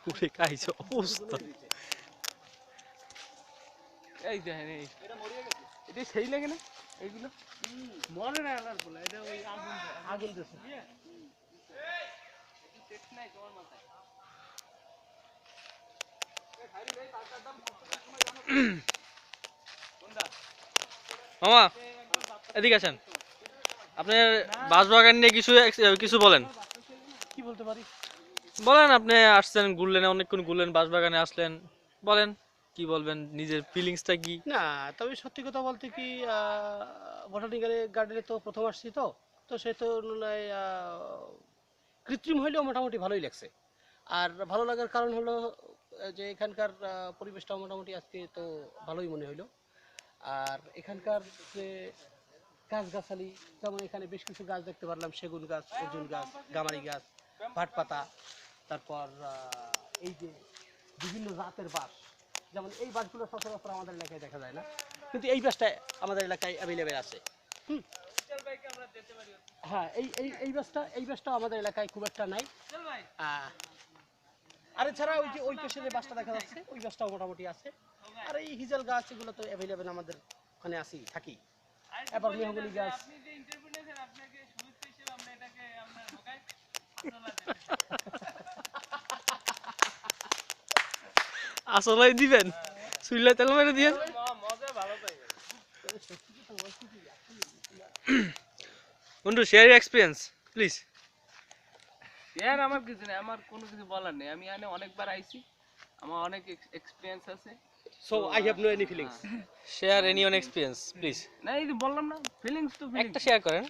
পুরে খাইছে অবস্থা। এই দেখেন এই এটা সেই লাগে না এইগুলো মনে না আলার বলে এটা ওই আগুন দিছে নাই তোমার মাথায় মামা এদিকে আসেন, আপনার বাঁশবাগান নিয়ে কিছু কিছু বলেন। কি বলতে পারি? বলেন, আপনি আসছেন, ঘুরলেন, অনেকক্ষণ ঘুরলেন, বাঁশবাগানে আসলেন, বলেন কি বলবেন, নিজের ফিলিংসটা কি? না তবে সত্যি কথা বলতে কি বোটানিক্যাল গার্ডেনে তো প্রথম আসছি, তো তো সে তো কৃত্রিম হইলেও মোটামুটি ভালোই লাগছে। আর ভালো লাগার কারণ হলো যে এখানকার পরিবেশটাও মোটামুটি আজকে তো ভালোই মনে হইলো। আর এখানকার যে গাছগাছালি, যেমন এখানে বেশ কিছু গাছ দেখতে পারলাম, সেগুন গাছ, অর্জুন গাছ, গামারি গাছ, ভাটপাতা, তারপর এই যে বিভিন্ন জাতের বাঁশ, যেমন এই বাঁশগুলো সচরাচর আমাদের এলাকায় দেখা যায় না, কিন্তু এই বাঁশটা আমাদের এলাকায় অ্যাভেলেবেল আছে। হুম, হ্যাঁ, এই বাঁশটা আমাদের এলাকায় খুব একটা নাই। আর এছাড়া ওই যে ওই পাশে যে বাঁশটা দেখা যাচ্ছে, ওই বাঁশটাও মোটামুটি আছে। আর এই হিজল গাছ, এগুলো তো অ্যাভেলেবেল আমাদের ওখানে আসি থাকি। এবার মেহগনি গাছ, আসলে দিবেন, সুইলা তেল মেরে দিয়েন। বন্ধু, শেয়ার ইউর এক্সপিরিয়েন্স প্লিজ। ইয়ার আমার কিছু নেই, আমার কোনো কিছু বলার নেই। আমি এখানে অনেকবার আইছি, আমার অনেক এক্সপিরিয়েন্স আছে। So I have no any feelings. Share anyone experience please. না এই যে বললাম না, ফিলিংস তো একটা ফিলিংস শেয়ার করেন।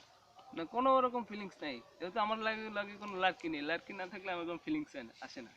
না, কোনো রকম ফিলিংস নাই। যেহেতু আমার লাগে লাগে কোনো লার্কি নেই, লার্কি না থাকলে আমার কোনো ফিলিংস আসে না।